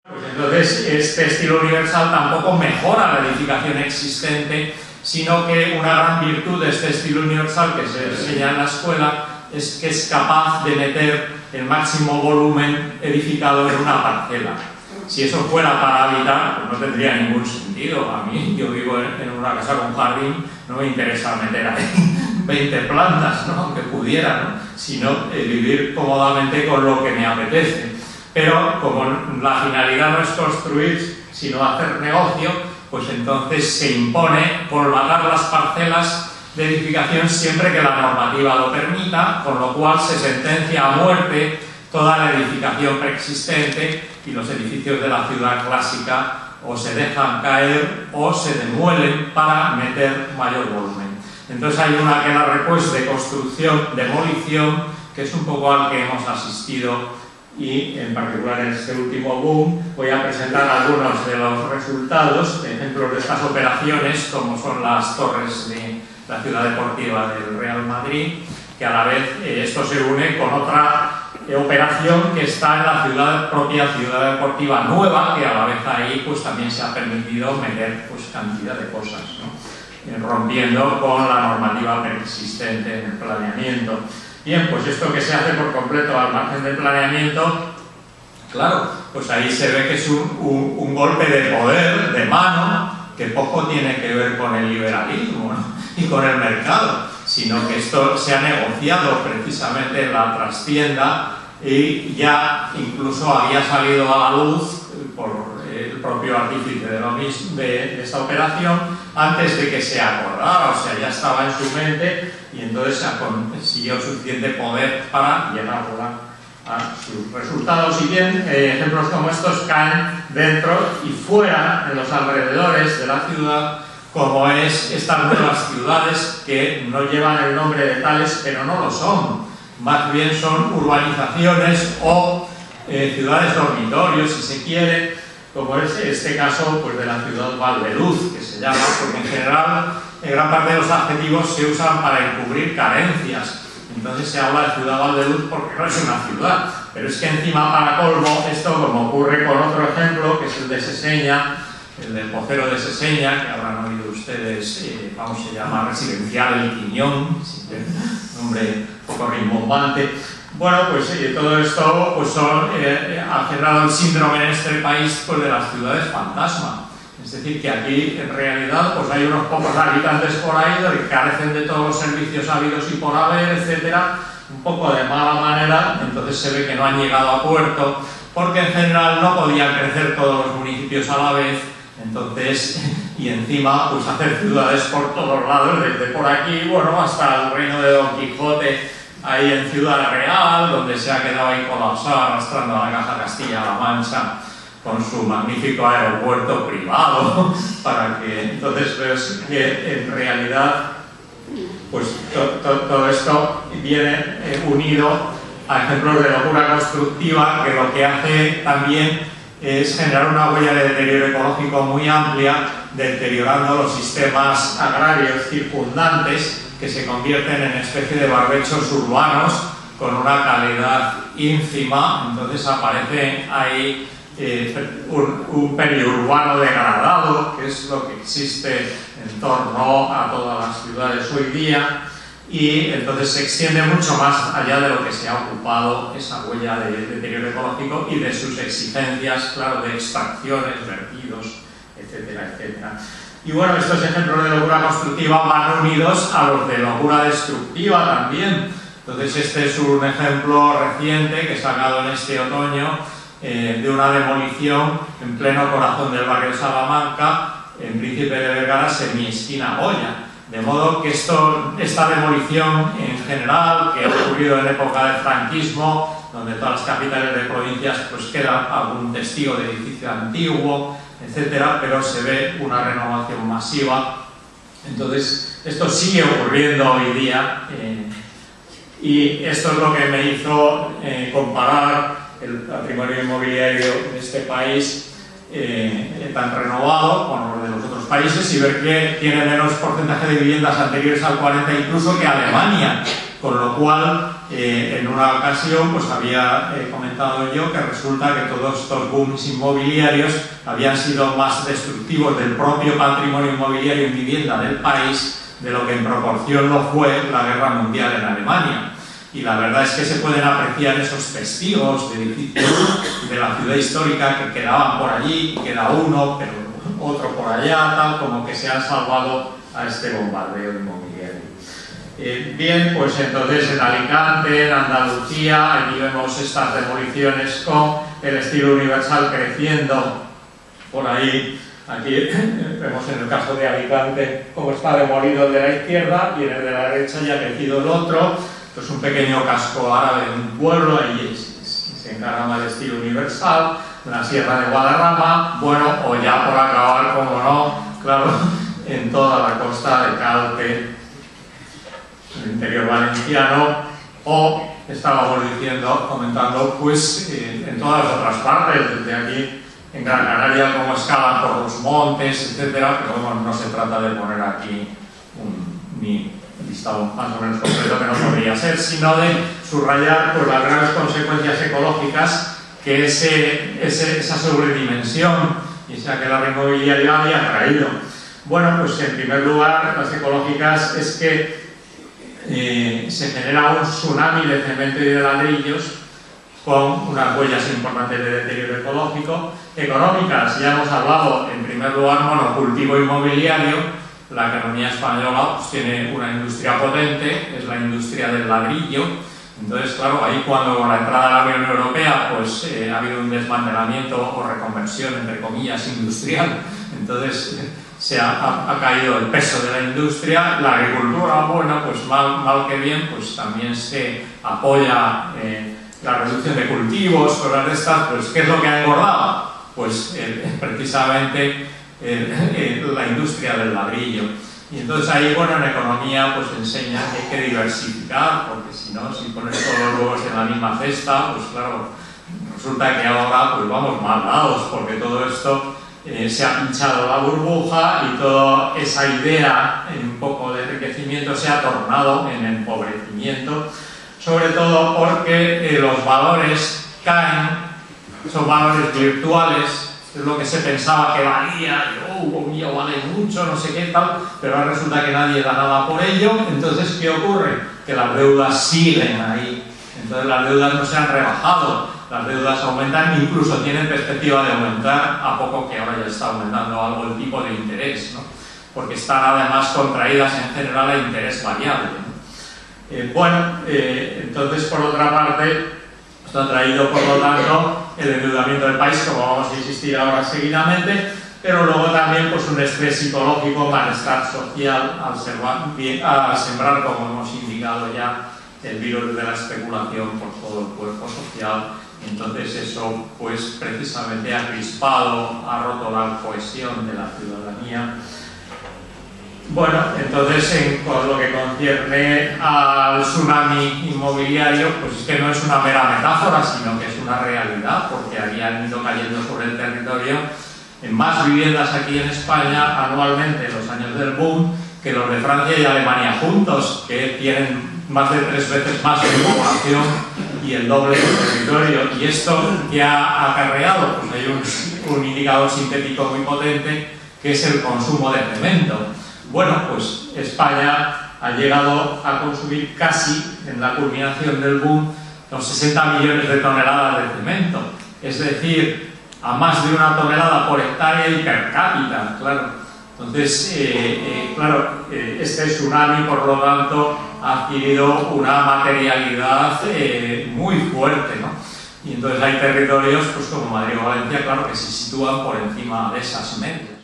Pues entonces este estilo universal tampoco mejora la edificación existente, sino que una gran virtud de este estilo universal que se enseña en la escuela es que es capaz de meter el máximo volumen edificado en una parcela. Si eso fuera para habitar, pues no tendría ningún sentido. A mí, yo vivo en una casa con jardín, no me interesa meter ahí 20 plantas, ¿no? Aunque pudiera, ¿no? Sino vivir cómodamente con lo que me apetece. Pero como la finalidad no es construir, sino hacer negocio, pues entonces se impone colmatar las parcelas de edificación siempre que la normativa lo permita, con lo cual se sentencia a muerte toda la edificación preexistente y los edificios de la ciudad clásica o se dejan caer o se demuelen para meter mayor volumen. Entonces hay una guerra repuesta de construcción, demolición, que es un poco al que hemos asistido y en particular en este último boom voy a presentar algunos de los resultados, ejemplos de estas operaciones, como son las torres de la ciudad deportiva del Real Madrid, que a la vez esto se une con otra operación que está en la propia ciudad deportiva nueva, que a la vez ahí pues también se ha permitido meter pues cantidad de cosas, ¿no? Rompiendo con la normativa preexistente en el planeamiento. Bien, pues esto que se hace por completo al margen del planeamiento, claro, pues ahí se ve que es un golpe de poder, de mano, que poco tiene que ver con el liberalismo, ¿no? Y con el mercado, sino que esto se ha negociado precisamente en la trastienda y ya incluso había salido a la luz por el propio artífice de esta operación antes de que se acordara, o sea, ya estaba en su mente y entonces se consiguió suficiente poder para llegar a sus resultados. Y bien, ejemplos como estos caen dentro y fuera, en los alrededores de la ciudad, como es estas nuevas ciudades que no llevan el nombre de tales, pero no lo son. Más bien son urbanizaciones o ciudades dormitorios, si se quiere, como es este caso pues, de la ciudad Valdeluz, que se llama, porque en general gran parte de los adjetivos se usan para encubrir carencias. Entonces se habla de ciudad Valdeluz porque no es una ciudad, pero es que encima, para colmo, esto como ocurre con otro ejemplo, que es el de Seseña, el del Pocero de Seseña, que habrán oído ustedes, vamos, se llama Residencial El Quiñón, nombre un poco rimbombante. Bueno, pues todo esto pues ha generado el síndrome en este país pues, de las ciudades fantasma. Es decir, que aquí en realidad pues, hay unos pocos habitantes por ahí que carecen de todos los servicios habidos y por haber, etcétera, un poco de mala manera, entonces se ve que no han llegado a puerto, porque en general no podían crecer todos los municipios a la vez. Entonces, y encima, pues hacer ciudades por todos lados, desde por aquí, bueno, hasta el reino de Don Quijote, ahí en Ciudad Real, donde se ha quedado ahí colapsado, arrastrando a la Caja Castilla-La Mancha, con su magnífico aeropuerto privado, para que, entonces, ves que en realidad, pues todo esto viene unido a ejemplos de locura constructiva, que lo que hace también es generar una huella de deterioro ecológico muy amplia, deteriorando los sistemas agrarios circundantes que se convierten en especie de barbechos urbanos con una calidad ínfima. Entonces aparece ahí un periurbano degradado, que es lo que existe en torno a todas las ciudades hoy día, y entonces se extiende mucho más allá de lo que se ha ocupado esa huella de deterioro ecológico y de sus exigencias, claro, de extracciones, vertidos, etcétera, etcétera. Y bueno, estos ejemplos de locura constructiva van unidos a los de locura destructiva también. Entonces este es un ejemplo reciente que he sacado en este otoño de una demolición en pleno corazón del barrio de Salamanca, en Príncipe de Vergara, semi-esquina Goya. De modo que esta demolición en general, que ha ocurrido en época del franquismo, donde todas las capitales de provincias pues queda algún testigo de edificio antiguo, etcétera, pero se ve una renovación masiva. Entonces, esto sigue ocurriendo hoy día y esto es lo que me hizo comparar el patrimonio inmobiliario de este país tan renovado con los de los otros países y ver que tiene menos porcentaje de viviendas anteriores al 40 incluso que Alemania, con lo cual en una ocasión pues había comentado yo que resulta que todos estos booms inmobiliarios habían sido más destructivos del propio patrimonio inmobiliario en vivienda del país de lo que en proporción lo fue la Guerra Mundial en Alemania. Y la verdad es que se pueden apreciar esos testigos de edificios de la ciudad histórica que quedaban por allí, queda uno, pero otro por allá, tal, como que se han salvado a este bombardeo inmobiliario. Bien, pues entonces en Alicante, en Andalucía, aquí vemos estas demoliciones con el estilo universal creciendo por ahí. Aquí vemos en el caso de Alicante cómo está demolido el de la izquierda y en el de la derecha ya ha crecido el otro. Pues un pequeño casco árabe de un pueblo, ahí se encarga del estilo universal, la Sierra de Guadarrama, bueno, o ya por acabar, como no, claro, en toda la costa de Calpe, el interior valenciano, o estábamos comentando, pues en todas las otras partes, desde aquí en Gran Canaria, cómo escalan por los montes, etcétera, pero bueno, no se trata de poner aquí ni listado más o menos completo que no podría ser, sino de subrayar pues, las graves consecuencias ecológicas que esa sobredimensión y ese aquelarre inmobiliario había traído. Bueno, pues en primer lugar, las ecológicas es que se genera un tsunami de cemento y de ladrillos con unas huellas importantes de deterioro ecológico. Económicas, ya hemos hablado, en primer lugar, monocultivo inmobiliario. La economía española pues, tiene una industria potente, es la industria del ladrillo. Entonces, claro, ahí cuando con la entrada de la Unión Europea pues, ha habido un desmantelamiento o reconversión, entre comillas, industrial, entonces se ha caído el peso de la industria. La agricultura, bueno, pues mal que bien, pues también se apoya la reducción de cultivos, cosas de estas. Pues, ¿qué es lo que ha engordado? Pues precisamente la industria del ladrillo. Y entonces ahí, bueno, en economía pues enseña que hay que diversificar, porque si no, si pones todos los huevos en la misma cesta, pues claro, resulta que ahora pues vamos mal dados, porque todo esto se ha pinchado la burbuja y toda esa idea un poco de enriquecimiento se ha tornado en empobrecimiento, sobre todo porque los valores caen, son valores virtuales. Es lo que se pensaba que valía, mío vale mucho, no sé qué tal, pero ahora resulta que nadie da nada por ello. Entonces, ¿qué ocurre? Que las deudas siguen ahí. Entonces las deudas no se han rebajado, las deudas aumentan, incluso tienen perspectiva de aumentar, a poco que ahora ya está aumentando algo el tipo de interés, ¿no? Porque están además contraídas en general a interés variable, ¿no? Entonces, por otra parte, esto ha traído, por lo tanto, el endeudamiento del país, como vamos a insistir ahora seguidamente, pero luego también pues, un estrés psicológico, malestar social, al sembrar, como hemos indicado ya, el virus de la especulación por todo el cuerpo social. Entonces eso, pues, precisamente ha crispado, ha roto la cohesión de la ciudadanía. Bueno, entonces, en lo que concierne al tsunami inmobiliario, pues es que no es una mera metáfora, sino que es una realidad, porque habían ido cayendo sobre el territorio en más viviendas aquí en España anualmente en los años del boom que los de Francia y Alemania juntos, que tienen más de 3 veces más de población y el doble de territorio. Y esto que ha acarreado, pues hay un indicador sintético muy potente, que es el consumo de cemento. Bueno, pues España ha llegado a consumir casi, en la culminación del boom, los 60 millones de toneladas de cemento. Es decir, a más de 1 tonelada por hectárea y per cápita, claro. Entonces, este tsunami, por lo tanto, ha adquirido una materialidad muy fuerte, ¿no? Y entonces hay territorios, pues como Madrid o Valencia, claro, que se sitúan por encima de esas medias.